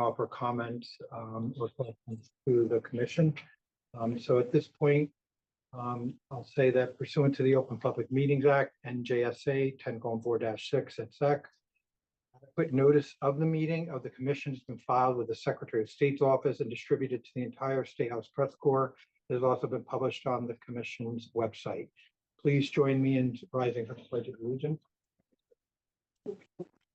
offer comments or questions to the commission. So at this point, I'll say that pursuant to the Open Public Meetings Act, NJSA 10:4-6 et sec, adequate notice of the meeting of the commission has been filed with the Secretary of State's office and distributed to the entire State House Press Corps. It has also been published on the commission's website. Please join me in rising for the Pledge of Allegiance.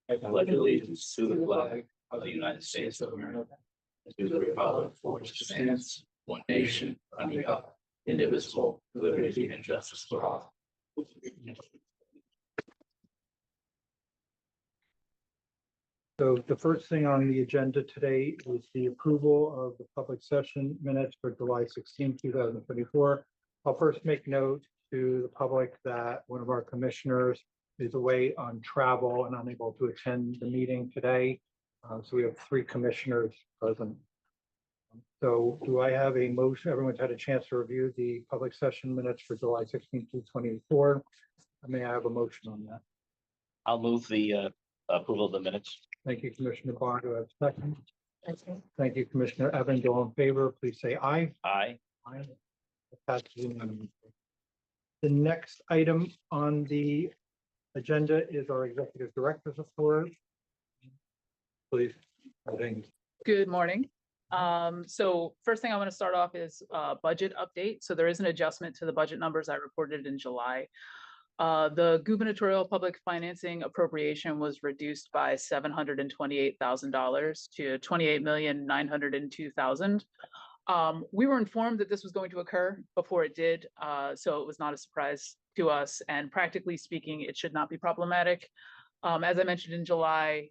I pledge allegiance to the flag of the United States of America, and to the republic for which it stands, one nation, under God, indivisible, with liberty and justice for all. So the first thing on the agenda today is the approval of the public session minutes for July 16, 2024. I'll first make note to the public that one of our commissioners is away on travel and unable to attend the meeting today. So we have 3 commissioners present. So do I have a motion? Everyone's had a chance to review the public session minutes for July 16, 2024. May I have a motion on that? I'll move the approval of the minutes. Thank you, Commissioner Barr. Do I have a second? Thank you, Commissioner Evans. All in favor, please say aye. Aye. Aye. Passes unanimously. The next item on the agenda is our executive director's report. Please. Good morning. So first thing I want to start off is budget update. So there is an adjustment to the budget numbers I reported in July. The gubernatorial public financing appropriation was reduced by $728,000 to $28,902,000. We were informed that this was going to occur before it did, so it was not a surprise to us. And practically speaking, it should not be problematic. As I mentioned in July,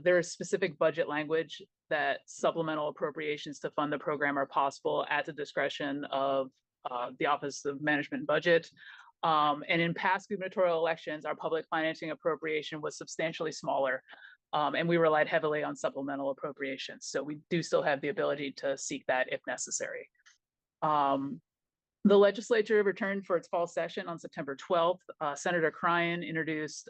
there is specific budget language that supplemental appropriations to fund the program are possible at the discretion of the Office of Management and Budget. And in past gubernatorial elections, our public financing appropriation was substantially smaller, and we relied heavily on supplemental appropriations. So we do still have the ability to seek that if necessary. The legislature returned for its fall session on September 12th. Senator Cryan introduced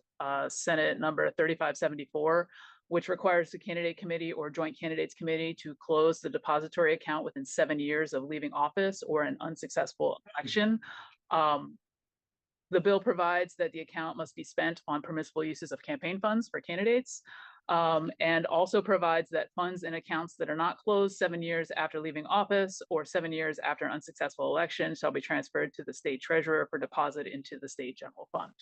Senate number 3574, which requires the candidate committee or joint candidates committee to close the depository account within 7 years of leaving office or an unsuccessful election. The bill provides that the account must be spent on permissible uses of campaign funds for candidates, and also provides that funds in accounts that are not closed 7 years after leaving office or 7 years after an unsuccessful election shall be transferred to the state treasurer for deposit into the state general fund.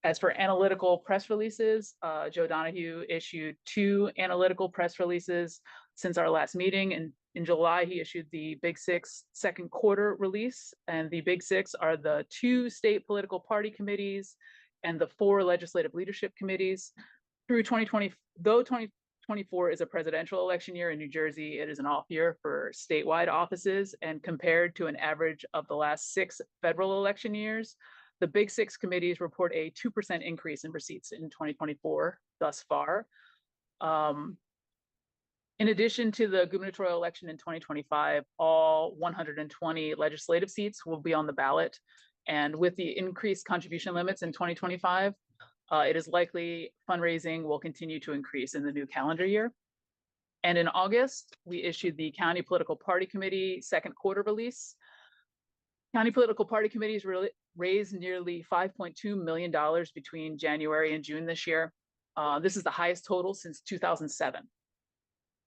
As for analytical press releases, Joe Donahue issued 2 analytical press releases since our last meeting. And in July, he issued the Big Six second quarter release. And the Big Six are the 2 state political party committees and the 4 legislative leadership committees. Through 2020, though 2024 is a presidential election year in New Jersey, it is an off year for statewide offices. And compared to an average of the last 6 federal election years, the Big Six committees report a 2% increase in receipts in 2024 thus far. In addition to the gubernatorial election in 2025, all 120 legislative seats will be on the ballot. And with the increased contribution limits in 2025, it is likely fundraising will continue to increase in the new calendar year. And in August, we issued the County Political Party Committee second quarter release. County political party committees raised nearly $5.2 million between January and June this year. This is the highest total since 2007.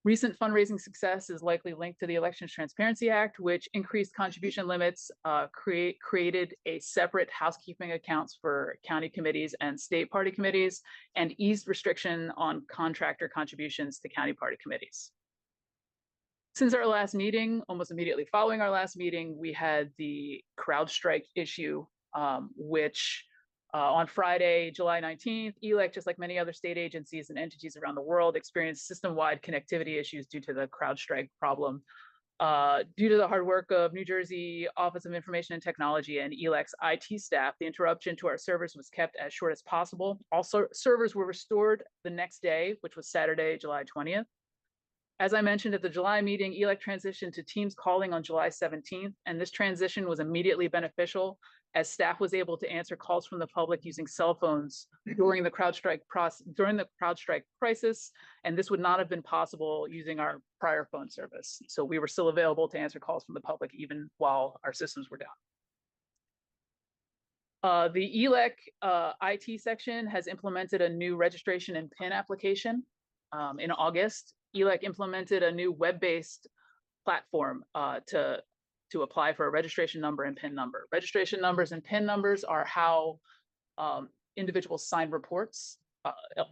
Recent fundraising success is likely linked to the Elections Transparency Act, which increased contribution limits, created a separate housekeeping accounts for county committees and state party committees, and eased restriction on contractor contributions to county party committees. Since our last meeting, almost immediately following our last meeting, we had the CrowdStrike issue, which on Friday, July 19th, ELEC, just like many other state agencies and entities around the world, experienced system-wide connectivity issues due to the CrowdStrike problem. Due to the hard work of New Jersey Office of Information and Technology and ELEC's IT staff, the interruption to our servers was kept as short as possible. Also, servers were restored the next day, which was Saturday, July 20th. As I mentioned at the July meeting, ELEC transitioned to Teams calling on July 17th, and this transition was immediately beneficial as staff was able to answer calls from the public using cell phones during the CrowdStrike crisis, and this would not have been possible using our prior phone service. So we were still available to answer calls from the public even while our systems were down. The ELEC IT section has implemented a new registration and PIN application. In August, ELEC implemented a new web-based platform to apply for a registration number and PIN number. Registration numbers and PIN numbers are how individuals sign reports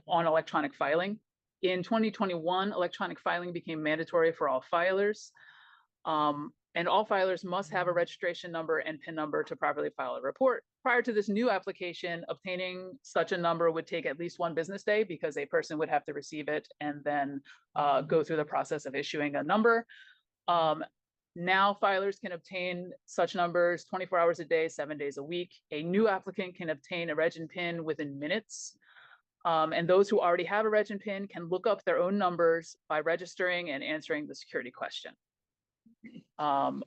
on electronic filing. In 2021, electronic filing became mandatory for all filers. And all filers must have a registration number and PIN number to properly file a report. Prior to this new application, obtaining such a number would take at least one business day because a person would have to receive it and then go through the process of issuing a number. Now filers can obtain such numbers 24 hours a day, 7 days a week. A new applicant can obtain a reg and PIN within minutes. And those who already have a reg and PIN can look up their own numbers by registering and answering the security question.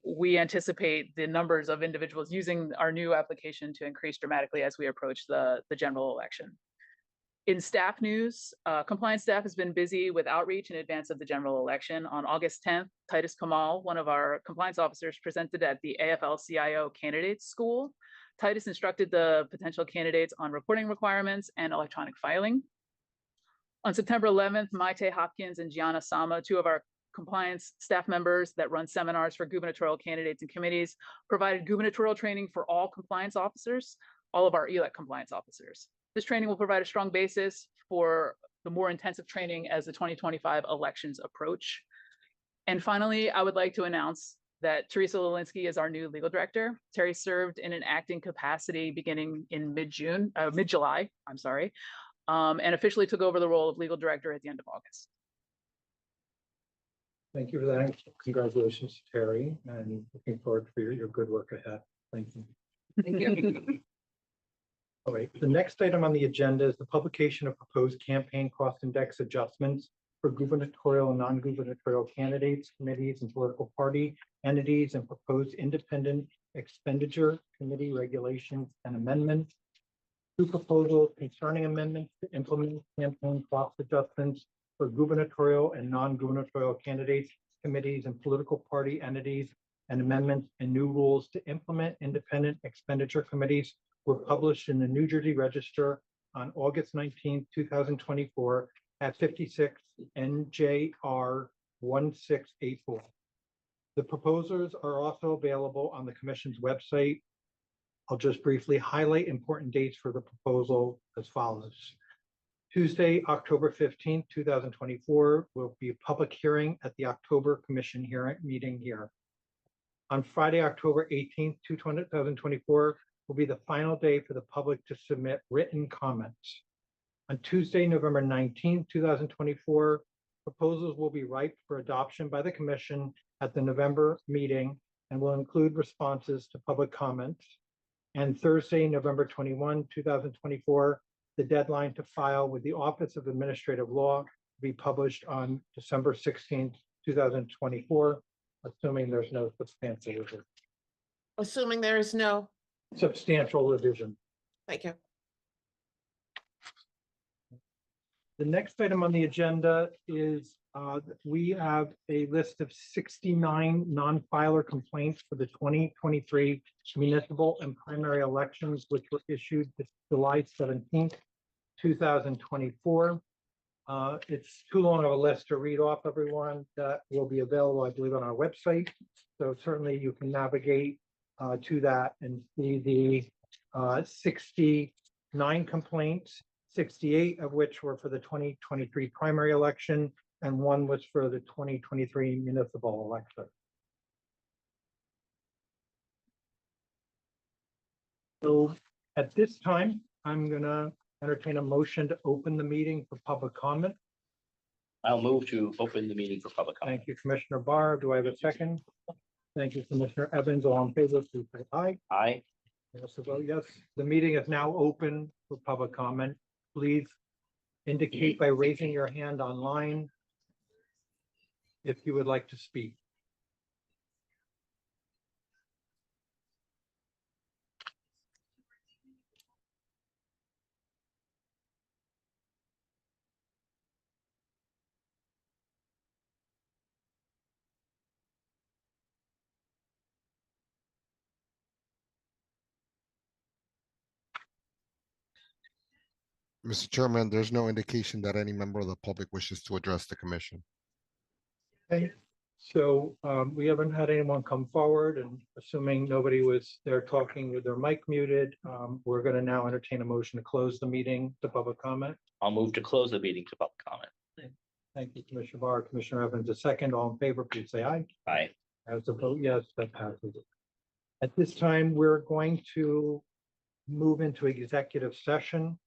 We anticipate the numbers of individuals using our new application to increase dramatically as we approach the general election. In staff news, compliance staff has been busy with outreach in advance of the general election. On August 10th, Titus Kamal, one of our compliance officers, presented at the AFL-CIO Candidates School. Titus instructed the potential candidates on reporting requirements and electronic filing. On September 11th, Maite Hopkins and Gianna Sama, two of our compliance staff members that run seminars for gubernatorial candidates and committees, provided gubernatorial training for all compliance officers, all of our ELEC compliance officers. This training will provide a strong basis for the more intensive training as the 2025 elections approach. And finally, I would like to announce that Teresa Lelinski is our new legal director. Terry served in an acting capacity beginning in mid-July, and officially took over the role of legal director at the end of August. Thank you for that. Congratulations to Terry, and looking forward to your good work ahead. Thank you. Thank you. All right, the next item on the agenda is the publication of proposed campaign cost index adjustments for gubernatorial and non-gubernatorial candidates, committees, and political party entities, and proposed independent expenditure committee regulations and amendments. Two proposals concerning amendments to implement campaign cost adjustments for gubernatorial and non-gubernatorial candidates, committees, and political party entities, and amendments and new rules to implement independent expenditure committees were published in the New Jersey Register on August 19, 2024 at 56 NJR 1684. The proposals are also available on the Commission's website. I'll just briefly highlight important dates for the proposal as follows. Tuesday, October 15, 2024 will be a public hearing at the October Commission meeting here. On Friday, October 18, 2024 will be the final day for the public to submit written comments. On Tuesday, November 19, 2024, proposals will be ripe for adoption by the Commission at the November meeting and will include responses to public comments. And Thursday, November 21, 2024, the deadline to file with the Office of Administrative Law will be published on December 16, 2024, assuming there's no substantial revision. Assuming there is no, Substantial revision. thank you. The next item on the agenda is we have a list of 69 non-filer complaints for the 2023 municipal and primary elections, which were issued July 17th, 2024. It's too long of a list to read off, everyone. That will be available, I believe, on our website. So certainly you can navigate to that and see the 69 complaints, 68 of which were for the 2023 primary election, and one was for the 2023 municipal election. So at this time, I'm going to entertain a motion to open the meeting for public comment. I'll move to open the meeting for public comment. Thank you, Commissioner Barr. Do I have a second? Thank you, Commissioner Evans. All in favor, please say aye. Aye. Yes, a vote yes. The meeting is now open for public comment. Please indicate by raising your hand online. if you would like to speak. Mr. Chairman, there's no indication that any member of the public wishes to address the commission. Okay, so we haven't had anyone come forward, and assuming nobody was there talking with their mic muted, we're going to now entertain a motion to close the meeting to public comment. I'll move to close the meeting to public comment. Thank you, Commissioner Barr. Commissioner Evans, a second. All in favor, please say aye. Aye. As a vote yes, that passes. At this time, we're going to move into executive session.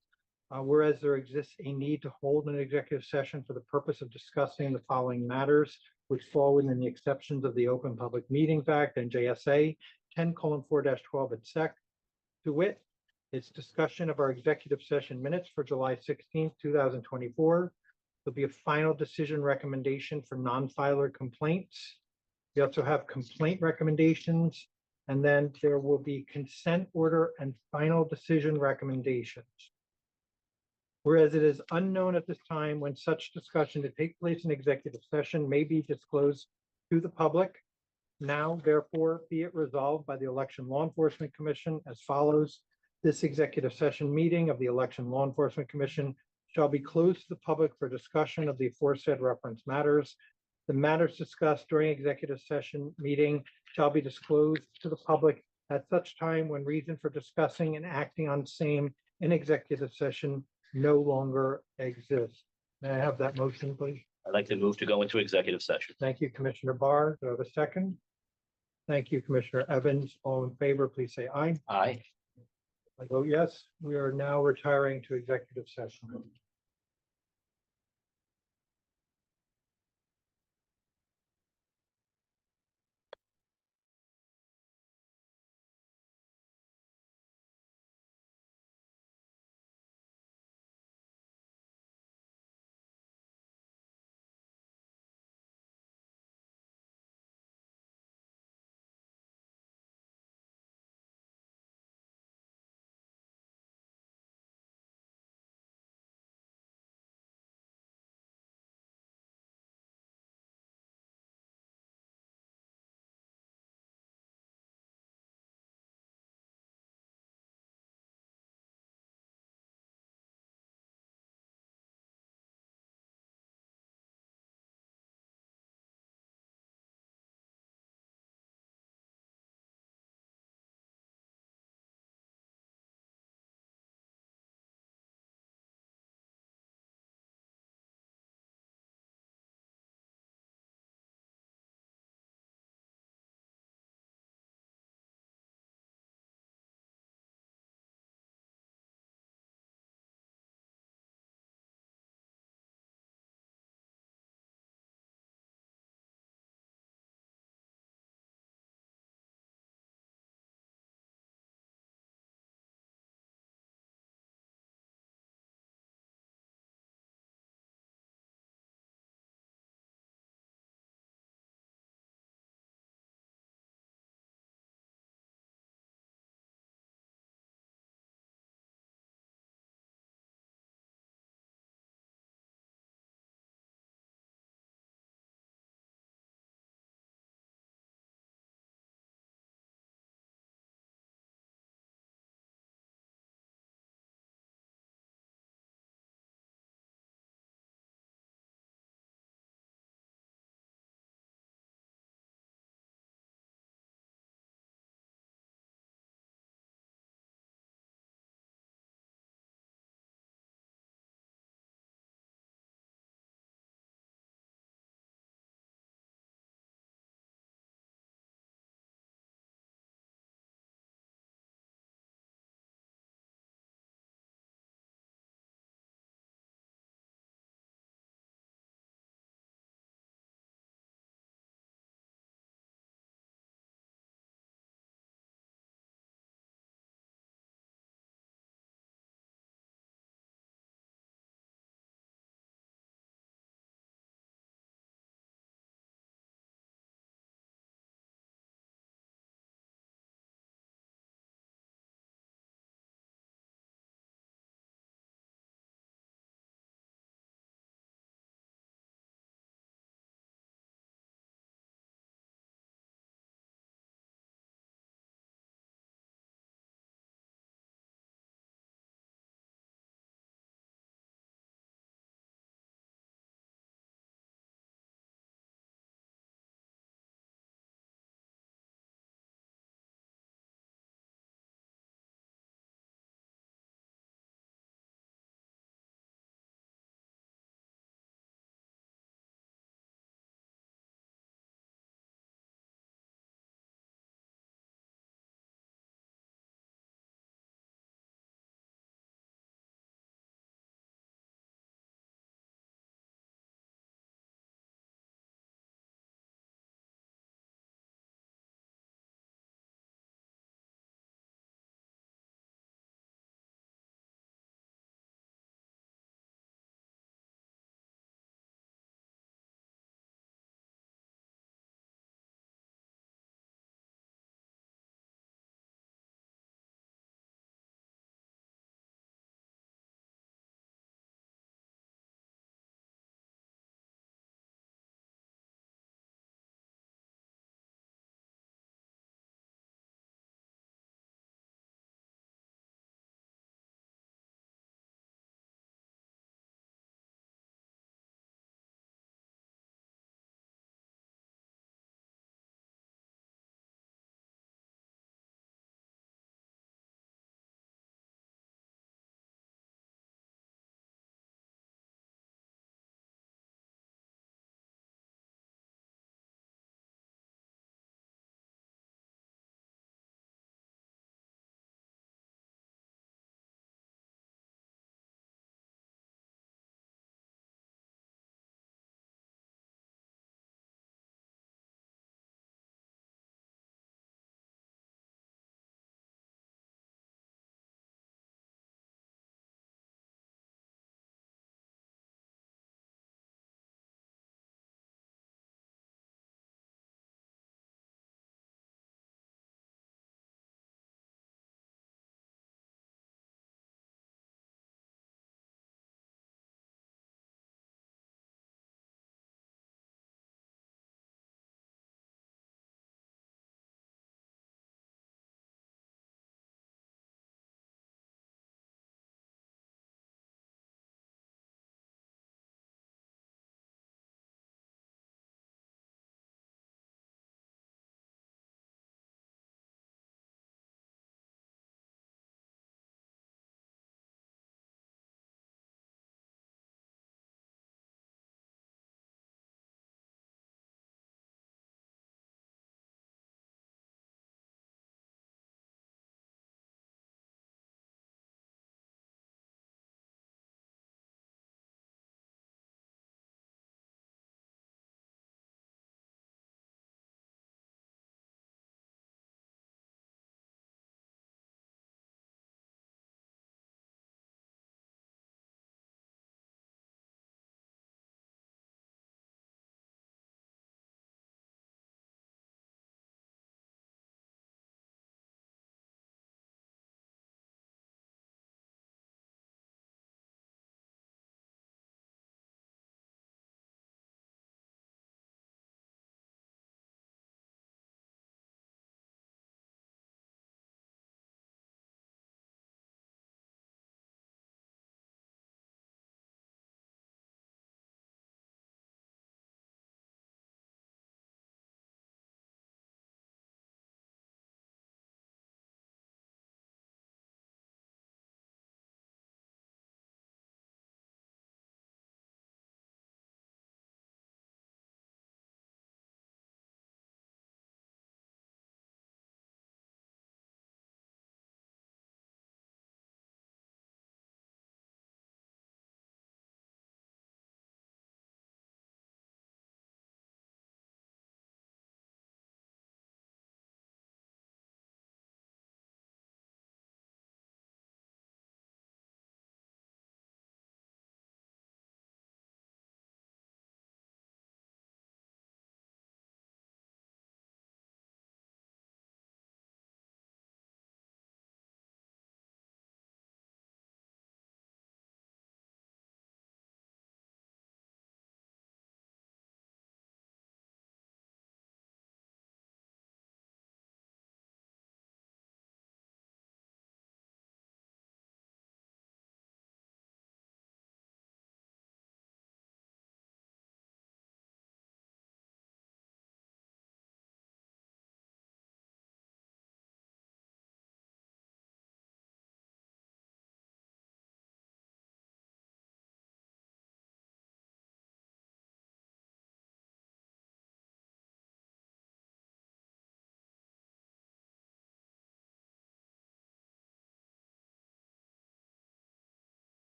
Whereas there exists a need to hold an executive session for the purpose of discussing the following matters, which fall within the exceptions of the Open Public Meetings Act and JSA 10:4-12 et sec. To wit, it's discussion of our executive session minutes for July 16th, 2024. There'll be a final decision recommendation for non-filer complaints. We also have complaint recommendations, and then there will be consent order and final decision recommendations. Whereas it is unknown at this time when such discussion to take place in executive session may be disclosed to the public. Now, therefore, be it resolved by the Election Law Enforcement Commission as follows. This executive session meeting of the Election Law Enforcement Commission shall be closed to the public for discussion of the aforesaid reference matters. The matters discussed during executive session meeting shall be disclosed to the public at such time when reason for discussing and acting on same in executive session no longer exists. May I have that motion, please? I'd like to move to go into executive session. Thank you, Commissioner Barr. Do I have a second? Thank you, Commissioner Evans. All in favor, please say aye. Aye. I vote yes. We are now retiring to executive session.